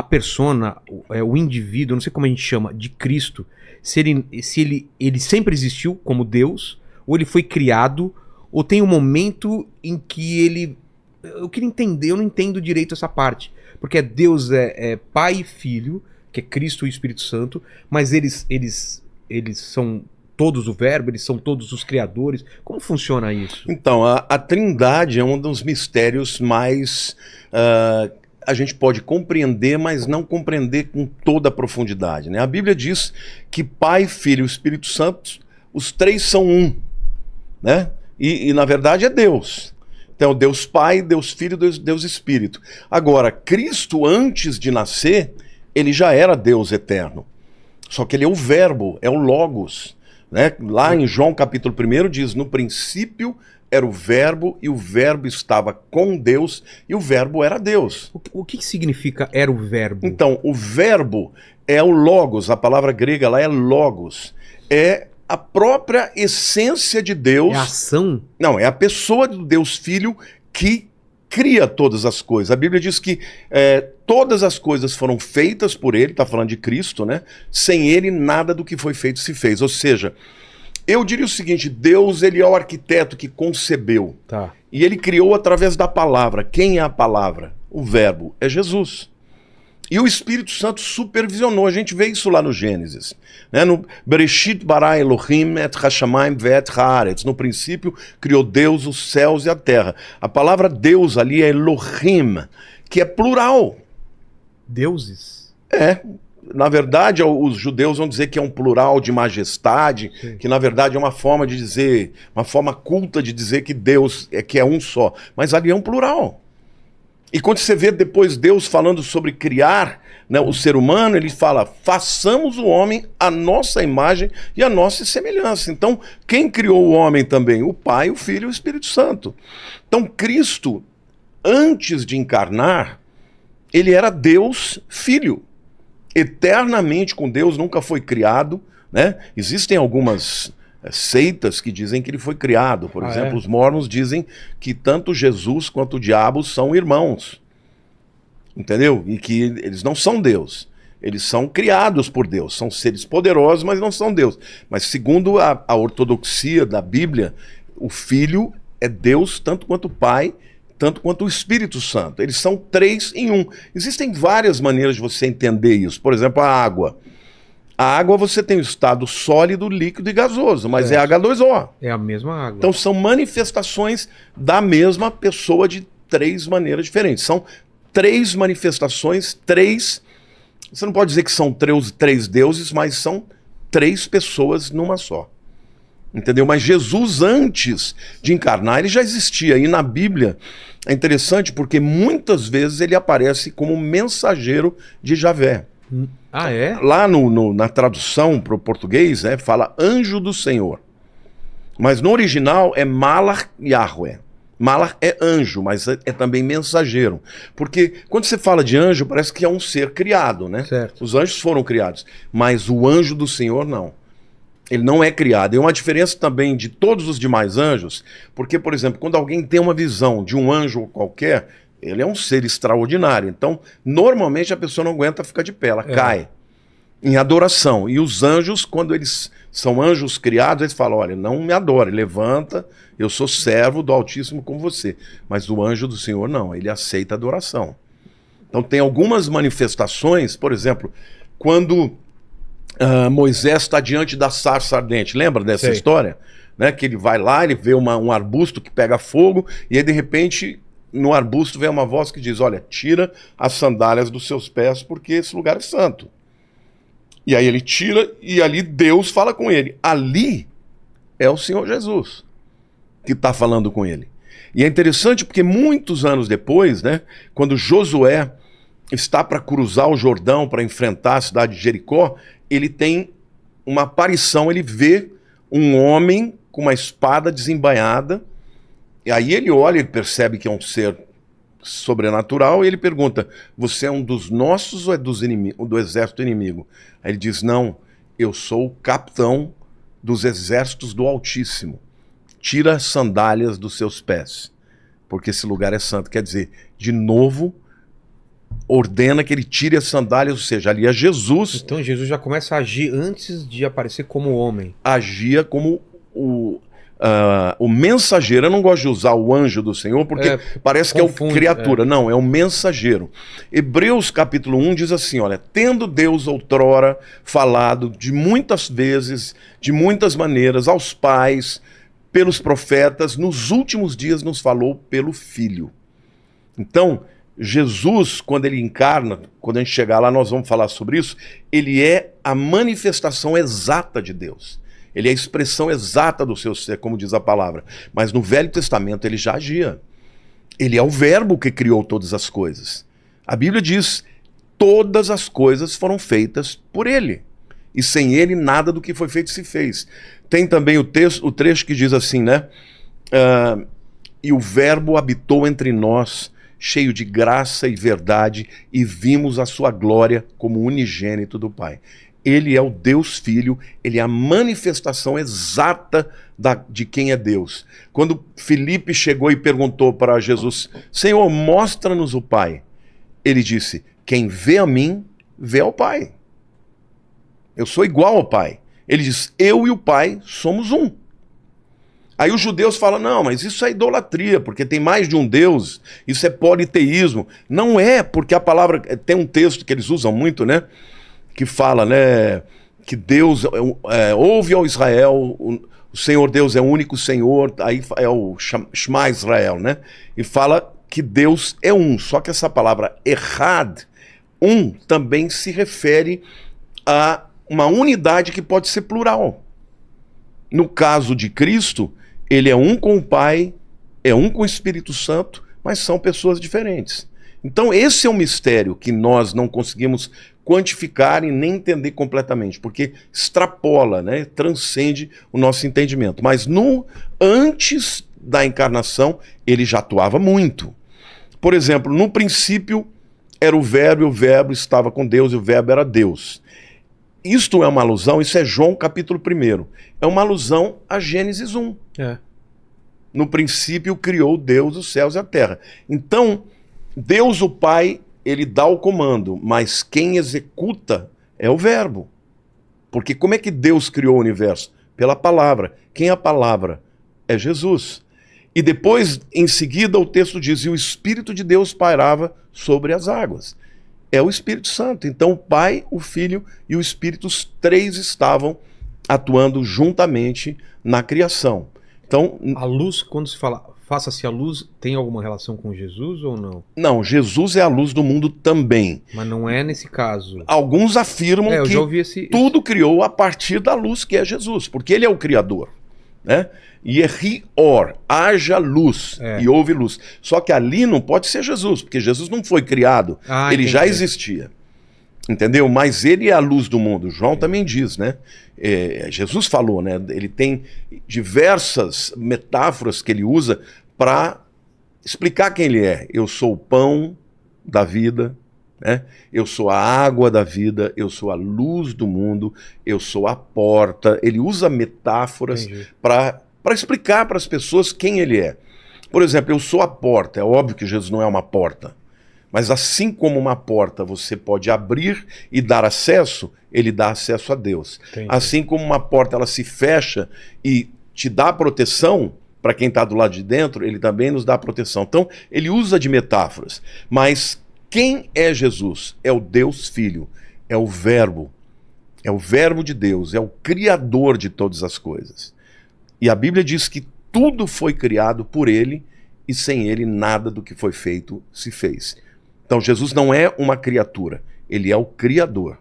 a persona, o indivíduo, não sei como a gente chama, de Cristo, se ele sempre existiu como Deus, ou ele foi criado, ou tem um momento em que ele... Eu queria entender, eu não entendo direito essa parte. Porque Deus é Pai e Filho, que é Cristo e o Espírito Santo, mas eles são todos o Verbo, eles são todos os criadores. Como funciona isso? Então, a Trindade é um dos mistérios mais... a gente pode compreender, mas não compreender com toda a profundidade, né? A Bíblia diz que Pai, Filho e o Espírito Santo, os três são um, né? E na verdade é Deus. Então, Deus Pai, Deus Filho, Deus Espírito. Agora, Cristo, antes de nascer, ele já era Deus eterno. Só que ele é o Verbo, é o Logos, né? Lá em João capítulo 1 diz, no princípio era o Verbo, e o Verbo estava com Deus, e o Verbo era Deus. O que significa era o Verbo? Então, o Verbo é o Logos, a palavra grega lá é Logos. É a própria essência de Deus. É a ação? Não, é a pessoa do Deus Filho que cria todas as coisas. A Bíblia diz que todas as coisas foram feitas por ele, está falando de Cristo, né? Sem ele, nada do que foi feito se fez. Ou seja, eu diria o seguinte, Deus, ele é o arquiteto que concebeu. Tá. E ele criou através da palavra. Quem é a palavra? O Verbo é Jesus. E o Espírito Santo supervisionou. A gente vê isso lá no Gênesis. Né? No Bereshit bara Elohim et hashamayim ve'et haaretz. No princípio, criou Deus os céus e a terra. A palavra Deus ali é Elohim, que é plural. Deuses? Na verdade, os judeus vão dizer que é um plural de majestade, Sim. que na verdade é uma forma de dizer, uma forma culta de dizer que Deus é um só. Mas ali é um plural. E quando você vê depois Deus falando sobre criar, né, o ser humano, ele fala, façamos o homem à nossa imagem e à nossa semelhança. Então, quem criou o homem também? O Pai, o Filho e o Espírito Santo. Então, Cristo, antes de encarnar, ele era Deus Filho. Eternamente com Deus, nunca foi criado, né? Existem algumas seitas que dizem que ele foi criado. Por exemplo, os mormons dizem que tanto Jesus quanto o diabo são irmãos. Entendeu? E que eles não são Deus. Eles são criados por Deus. São seres poderosos, mas não são Deus. Mas segundo a ortodoxia da Bíblia, o Filho é Deus tanto quanto o Pai, tanto quanto o Espírito Santo. Eles são três em um. Existem várias maneiras de você entender isso. Por exemplo, a água. A água você tem o estado sólido, líquido e gasoso, mas é H2O. É a mesma água. Então são manifestações da mesma pessoa de três maneiras diferentes. São três manifestações, três... Você não pode dizer que são três deuses, mas são três pessoas numa só. Entendeu? Mas Jesus, antes de encarnar, ele já existia. E na Bíblia é interessante porque muitas vezes ele aparece como mensageiro de Javé. Ah, é? Lá na tradução para o português, fala anjo do Senhor. Mas no original é Malach Yahweh. Malach é anjo, mas é também mensageiro. Porque quando você fala de anjo, parece que é um ser criado, né? Certo. Os anjos foram criados, mas o anjo do Senhor não. Ele não é criado. É uma diferença também de todos os demais anjos, porque, por exemplo, quando alguém tem uma visão de um anjo qualquer, ele é um ser extraordinário. Então, normalmente a pessoa não aguenta ficar de pé, ela cai em adoração. E os anjos, quando eles são anjos criados, eles falam, olha, não me adore, levanta, eu sou servo do Altíssimo como você. Mas o anjo do Senhor não, ele aceita adoração. Então tem algumas manifestações, por exemplo, quando Moisés está diante da sarça ardente, lembra dessa história? Né? Que ele vai lá, ele vê um arbusto que pega fogo, e aí de repente... no arbusto vem uma voz que diz, olha, tira as sandálias dos seus pés porque esse lugar é santo. E aí ele tira e ali Deus fala com ele. Ali é o Senhor Jesus que está falando com ele. E é interessante porque muitos anos depois, né, quando Josué está para cruzar o Jordão para enfrentar a cidade de Jericó, ele tem uma aparição, ele vê um homem com uma espada desembainhada. E aí ele olha, ele percebe que é um ser sobrenatural e ele pergunta, você é um dos nossos ou é do exército inimigo? Aí ele diz, não, eu sou o capitão dos exércitos do Altíssimo. Tira as sandálias dos seus pés, porque esse lugar é santo. Quer dizer, de novo, ordena que ele tire as sandálias, ou seja, ali é Jesus. Então Jesus já começa a agir antes de aparecer como homem. Agia como o mensageiro. Eu não gosto de usar o anjo do Senhor, porque parece que confunde, é o criatura. Não, é o mensageiro. Hebreus capítulo 1 diz assim, olha, tendo Deus outrora falado de muitas vezes, de muitas maneiras, aos pais, pelos profetas, nos últimos dias nos falou pelo Filho. Então, Jesus, quando ele encarna, quando a gente chegar lá nós vamos falar sobre isso, ele é a manifestação exata de Deus. Ele é a expressão exata do seu ser, como diz a palavra. Mas no Velho Testamento ele já agia. Ele é o verbo que criou todas as coisas. A Bíblia diz, todas as coisas foram feitas por ele. E sem ele nada do que foi feito se fez. Tem também o trecho que diz assim, né? E o verbo habitou entre nós, cheio de graça e verdade, e vimos a sua glória como unigênito do Pai. Ele é o Deus Filho, ele é a manifestação exata de quem é Deus. Quando Filipe chegou e perguntou para Jesus, Senhor, mostra-nos o Pai. Ele disse, quem vê a mim, vê ao Pai. Eu sou igual ao Pai. Ele diz, eu e o Pai somos um. Aí os judeus falam, não, mas isso é idolatria, porque tem mais de um Deus, isso é politeísmo. Não é, porque a palavra, tem um texto que eles usam muito, né? Que fala, né, que Deus, ouve ao Israel, o Senhor Deus é o único Senhor, aí é o Shema Israel, né? E fala que Deus é um, só que essa palavra Echad, um, também se refere a uma unidade que pode ser plural. No caso de Cristo, ele é um com o Pai, é um com o Espírito Santo, mas são pessoas diferentes. Então esse é um mistério que nós não conseguimos quantificar e nem entender completamente, porque extrapola, né, transcende o nosso entendimento. Mas antes da encarnação, ele já atuava muito. Por exemplo, no princípio era o Verbo estava com Deus e o Verbo era Deus. Isto é uma alusão, isso é João capítulo 1. É uma alusão a Gênesis 1. No princípio criou Deus os céus e a terra. Então, Deus o Pai, ele dá o comando, mas quem executa é o Verbo. Porque como é que Deus criou o universo? Pela palavra. Quem é a palavra? É Jesus. E depois, em seguida, o texto diz, e o Espírito de Deus pairava sobre as águas. É o Espírito Santo. Então o Pai, o Filho e o Espírito, os três estavam atuando juntamente na criação. Então, a luz, quando se fala faça-se a luz, tem alguma relação com Jesus ou não? Não, Jesus é a luz do mundo também. Mas não é nesse caso. Alguns afirmam que tudo criou a partir da luz que é Jesus, porque ele é o Criador, né? Yehi or, haja luz, e houve luz. Só que ali não pode ser Jesus, porque Jesus não foi criado, ele já existia. Entendeu? Mas ele é a luz do mundo. João também diz, né? Jesus falou, né? Ele tem diversas metáforas que ele usa para explicar quem ele é. Eu sou o pão da vida, né? Eu sou a água da vida, eu sou a luz do mundo, eu sou a porta. Ele usa metáforas para explicar para as pessoas quem ele é. Por exemplo, eu sou a porta. É óbvio que Jesus não é uma porta. Mas assim como uma porta você pode abrir e dar acesso, ele dá acesso a Deus. Entendi. Assim como uma porta ela se fecha e te dá proteção para quem está do lado de dentro, ele também nos dá proteção. Então, ele usa de metáforas. Mas quem é Jesus? É o Deus Filho, é o Verbo de Deus, é o Criador de todas as coisas. E a Bíblia diz que tudo foi criado por ele e sem ele nada do que foi feito se fez. Então Jesus não é uma criatura, ele é o Criador.